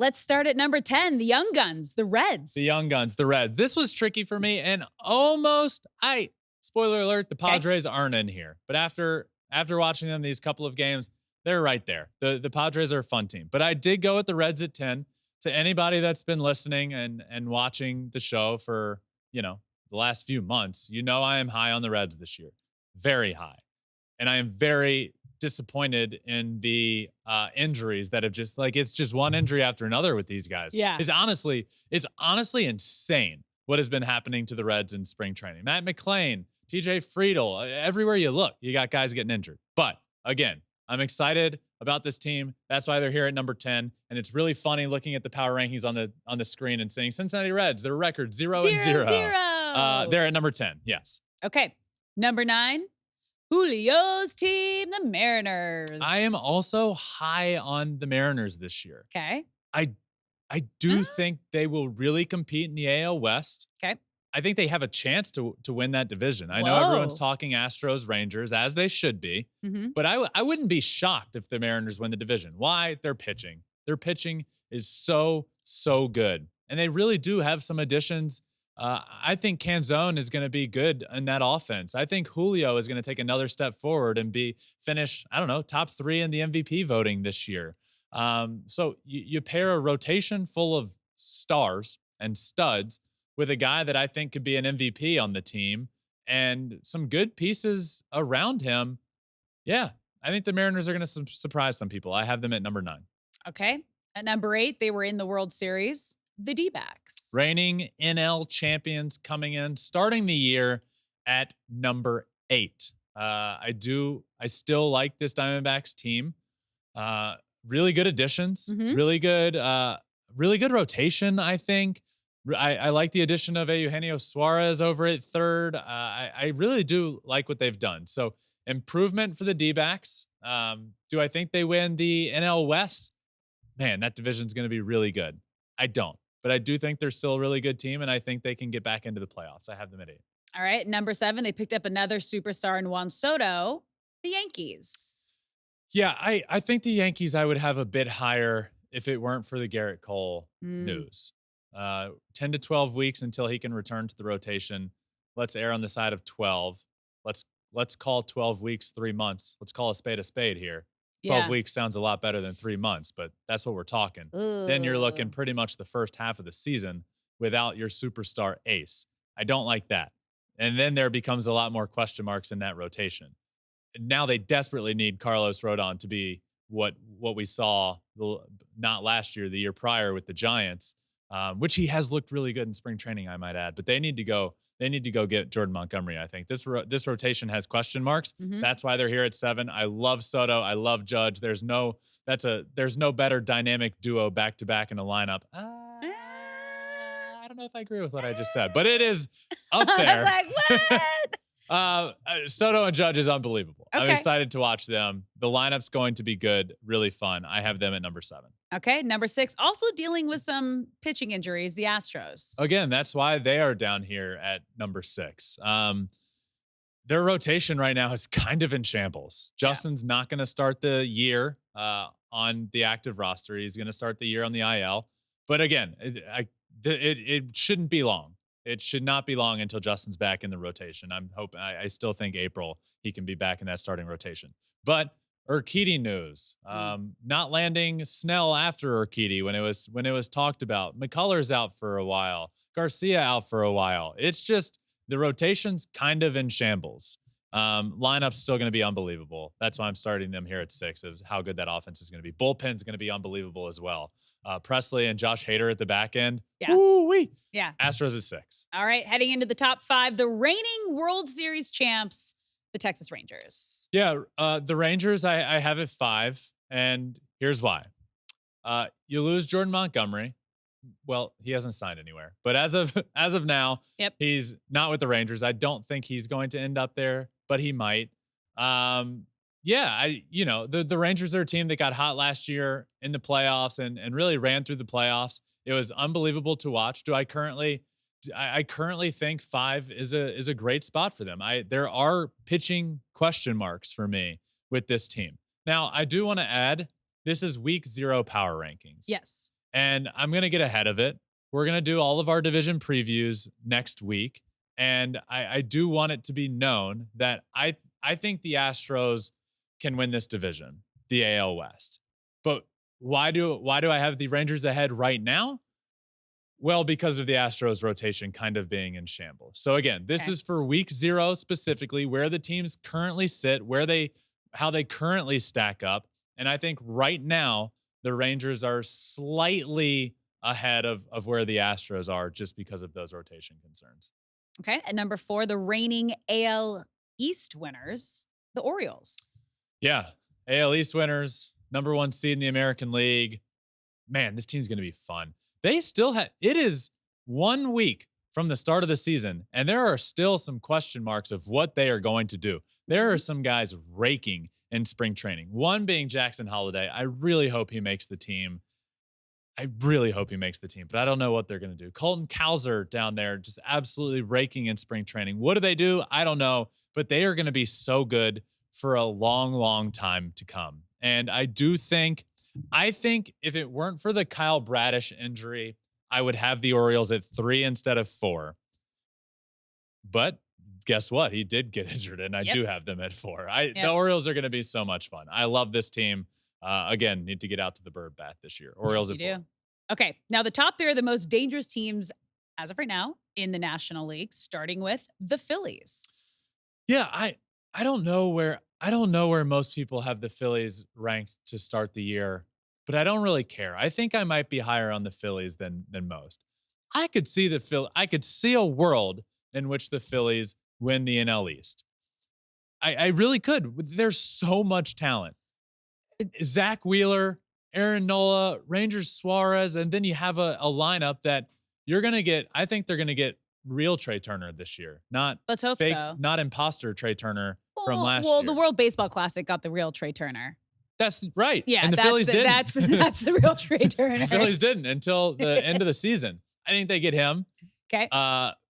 Let's start at number 10, the Young Guns, the Reds. The Young Guns, the Reds. This was tricky for me, and spoiler alert, the Padres aren't in here. But after watching them these couple of games, they're right there. The Padres are a fun team. But I did go with the Reds at 10. To anybody that's been listening and watching the show for, the last few months, I am high on the Reds this year. Very high. And I am very disappointed in the injuries that have it's just one injury after another with these guys. Yeah. It's honestly insane what has been happening to the Reds in spring training. Matt McClain, TJ Friedl, everywhere you look, you got guys getting injured. But again, I'm excited about this team. That's why they're here at number 10. And it's really funny looking at the power rankings on the screen and saying Cincinnati Reds, their record 0-0. They're at number 10. Yes. Okay. Number 9. Julio's team, the Mariners. I am also high on the Mariners this year. Okay. I do think they will really compete in the AL West. Okay. I think they have a chance to win that division. I know everyone's talking Astros, Rangers, as they should be. Mm-hmm. But I wouldn't be shocked if the Mariners win the division. Why? They're pitching. Their pitching is so good. And they really do have some additions. I think Canzone is going to be good in that offense. I think Julio is going to take another step forward and finish, top 3 in the MVP voting this year. So you pair a rotation full of stars and studs with a guy that I think could be an MVP on the team and some good pieces around him. Yeah, I think the Mariners are going to surprise some people. I have them at number 9. Okay. At number 8, they were in the World Series. The D-backs. Reigning NL champions coming in, starting the year at number 8. I still like this Diamondbacks team. Really good additions, really good rotation, I think. I like the addition of Eugenio Suarez over at third. I really do like what they've done. So improvement for the D-backs. Do I think they win the NL West? Man, that division's going to be really good. I don't. But I do think they're still a really good team, and I think they can get back into the playoffs. I have them at 8. All right. Number 7, they picked up another superstar in Juan Soto, the Yankees. Yeah, I think the Yankees I would have a bit higher if it weren't for the Garrett Cole news. 10 to 12 weeks until he can return to the rotation. Let's err on the side of 12. Let's call 12 weeks 3 months. Let's call a spade here. 12 weeks sounds a lot better than 3 months, but that's what we're talking. Then you're looking pretty much the first half of the season without your superstar ace. I don't like that. And then there becomes a lot more question marks in that rotation. Now they desperately need Carlos Rodon to be what we saw not last year, the year prior with the Giants, which he has looked really good in spring training, I might add. But they need to go get Jordan Montgomery, I think. This rotation has question marks. That's why they're here at 7. I love Soto. I love Judge. There's no better dynamic duo back-to-back in a lineup. I don't know if I agree with what I just said, but it is up there. I was like, what? Soto and Judge is unbelievable. Okay. I'm excited to watch them. The lineup's going to be good, really fun. I have them at number 7. Okay, number 6, also dealing with some pitching injuries, the Astros. Again, that's why they are down here at number 6. Their rotation right now is kind of in shambles. Justin's not going to start the year on the active roster. He's going to start the year on the IL. But again, it shouldn't be long. It should not be long until Justin's back in the rotation. I still think April he can be back in that starting rotation. But Urquidy news, not landing Snell after Urquidy when it was talked about. McCullers out for a while, Garcia out for a while. It's just the rotation's kind of in shambles. Lineup's still going to be unbelievable. That's why I'm starting them here at 6 of how good that offense is going to be. Bullpen's going to be unbelievable as well. Presley and Josh Hader at the back end. Yeah. Woo-wee. Yeah. Astros at 6. All right, heading into the top 5, the reigning World Series champs, the Texas Rangers. Yeah, the Rangers I have at 5, and here's why. You lose Jordan Montgomery. Well, he hasn't signed anywhere, but as of now, he's not with the Rangers. I don't think he's going to end up there, but he might. The Rangers are a team that got hot last year in the playoffs and really ran through the playoffs. It was unbelievable to watch. I currently think 5 is a great spot for them. There are pitching question marks for me with this team. Now, I do want to add, this is week 0 power rankings. Yes. And I'm going to get ahead of it. We're going to do all of our division previews next week. And I do want it to be known that I think the Astros can win this division, the AL West. But why do I have the Rangers ahead right now? Well, because of the Astros rotation kind of being in shambles. So again, this is for week 0 specifically, where the teams currently sit, how they currently stack up. And I think right now the Rangers are slightly ahead of where the Astros are just because of those rotation concerns. Okay. At number 4, the reigning AL East winners, the Orioles. Yeah. AL East winners, number 1 seed in the American League. Man, this team's going to be fun. They still have, it is 1 week from the start of the season, and there are still some question marks of what they are going to do. There are some guys raking in spring training, one being Jackson Holliday. I really hope he makes the team. But I don't know what they're going to do. Colton Cowser down there just absolutely raking in spring training. What do? I don't know, but they are going to be so good for a long, long time to come. And I think if it weren't for the Kyle Bradish injury, I would have the Orioles at 3 instead of 4. But guess what? He did get injured, and I do have them at 4. The Orioles are going to be so much fun. I love this team. Again, need to get out to the bird bath this year. Orioles Yes, at 4. do. Okay, now the top 3 are the most dangerous teams as of right now in the National League, starting with the Phillies. Yeah, I don't know where most people have the Phillies ranked to start the year, but I don't really care. I think I might be higher on the Phillies than most. I could see a world in which the Phillies win the NL East. I really could. There's so much talent. Zach Wheeler, Aaron Nola, Rangers Suarez, and then you have a lineup that you're going to get. I think they're going to get real Trey Turner this year, not Let's hope fake, so. not imposter Trey Turner from last year. Well, year. the World Baseball Classic got the real Trey Turner. That's right. Yeah, and the Phillies didn't. That's the real Trey Turner. The Phillies didn't until the end of the season. I think they get him. Okay.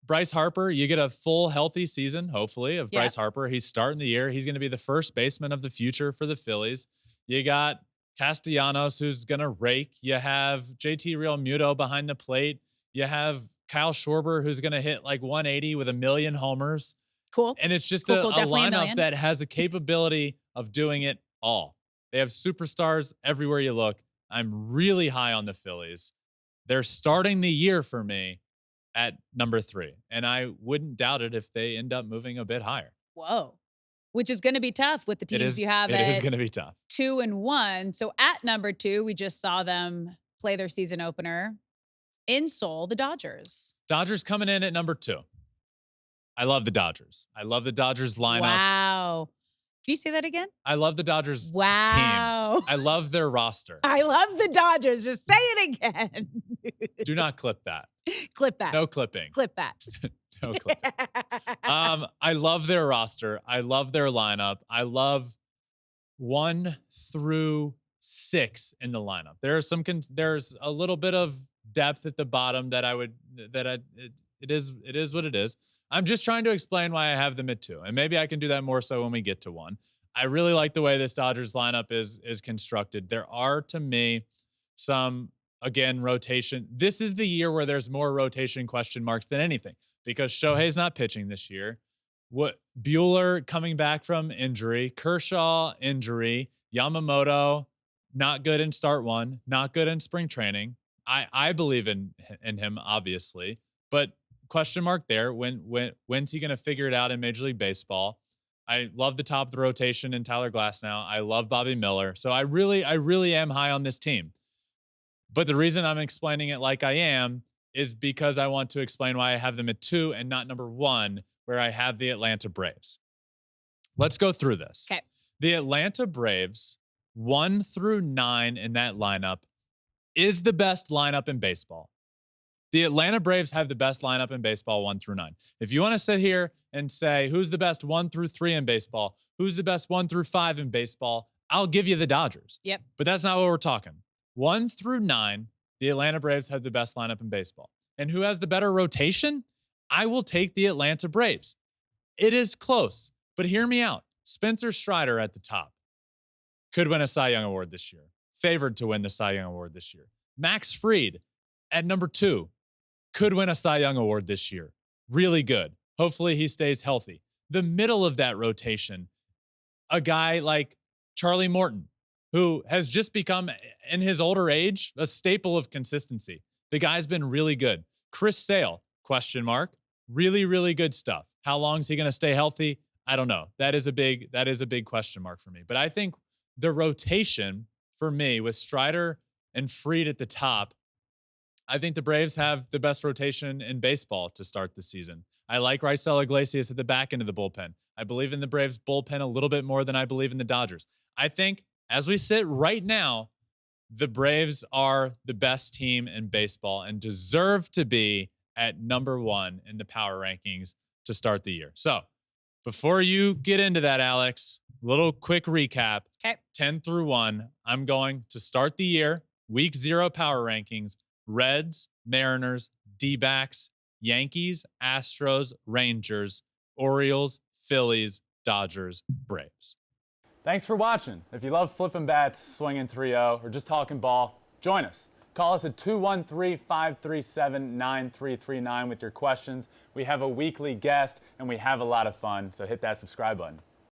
Bryce Harper, you get a full healthy season, hopefully, of Bryce Harper. He's starting the year. He's going to be the first baseman of the future for the Phillies. You got Castellanos, who's going to rake. You have JT Realmuto behind the plate. You have Kyle Schwarber, who's going to hit like 180 with 1 million homers. Cool. And it's just cool, a lineup that has a capability of doing it all. They have superstars everywhere you look. I'm really high on the Phillies. They're starting the year for me at number 3. And I wouldn't doubt it if they end up moving a bit higher. Whoa. Which is going to be tough with the teams you have. It is going to be tough. 2 and 1. So at number 2, we just saw them play their season opener in Seoul, the Dodgers. Dodgers coming in at number 2. I love the Dodgers. I love the Dodgers lineup. Wow. Can you say that again? I love the Dodgers team. I love their roster. I love the Dodgers. Just say it again. Do not clip that. Clip that. No clipping. Clip that. No clipping. I love their roster. I love their lineup. I love 1 through 6 in the lineup. There's a little bit of depth at the bottom it is what it is. I'm just trying to explain why I have them at 2, and maybe I can do that more so when we get to 1. I really like the way this Dodgers lineup is constructed. There are, to me, some, again, rotation. This is the year where there's more rotation question marks than anything because Shohei's not pitching this year. Buehler coming back from injury, Kershaw injury, Yamamoto not good in start 1, not good in spring training. I believe in him, obviously, but question mark there. When's he going to figure it out in Major League Baseball? I love the top of the rotation in Tyler Glasnow. I love Bobby Miller. So I really am high on this team. But the reason I'm explaining it like I am is because I want to explain why I have them at 2 and not number 1, where I have the Atlanta Braves. Let's go through this. Okay. The Atlanta Braves, 1 through 9 in that lineup, is the best lineup in baseball. The Atlanta Braves have the best lineup in baseball, 1 through 9. If you want to sit here and say, who's the best 1 through 3 in baseball? Who's the best 1 through 5 in baseball? I'll give you the Dodgers. Yep. But that's not what we're talking. 1 through 9, the Atlanta Braves have the best lineup in baseball. And who has the better rotation? I will take the Atlanta Braves. It is close, but hear me out. Spencer Strider at the top could win a Cy Young Award this year. Favored to win the Cy Young Award this year. Max Fried at number 2 could win a Cy Young Award this year. Really good. Hopefully he stays healthy. The middle of that rotation, a guy like Charlie Morton, who has just become, in his older age, a staple of consistency. The guy's been really good. Chris Sale, question mark. Really, really good stuff. How long is he going to stay healthy? I don't know. That is a big question mark for me. But I think the rotation for me with Strider and Fried at the top, I think the Braves have the best rotation in baseball to start the season. I like Raisel Iglesias at the back end of the bullpen. I believe in the Braves bullpen a little bit more than I believe in the Dodgers. I think as we sit right now, the Braves are the best team in baseball and deserve to be at number 1 in the power rankings to start the year. So before you get into that, Alex, little quick recap. Okay. 10 through 1. I'm going to start the year, week 0 power rankings. Reds, Mariners, D-backs, Yankees, Astros, Rangers, Orioles, Phillies, Dodgers, Braves. Thanks for watching. If you love flipping bats, swinging 3-0, or just talking ball, join us. Call us at 213-537-9339 with your questions. We have a weekly guest, and we have a lot of fun, so hit that subscribe button.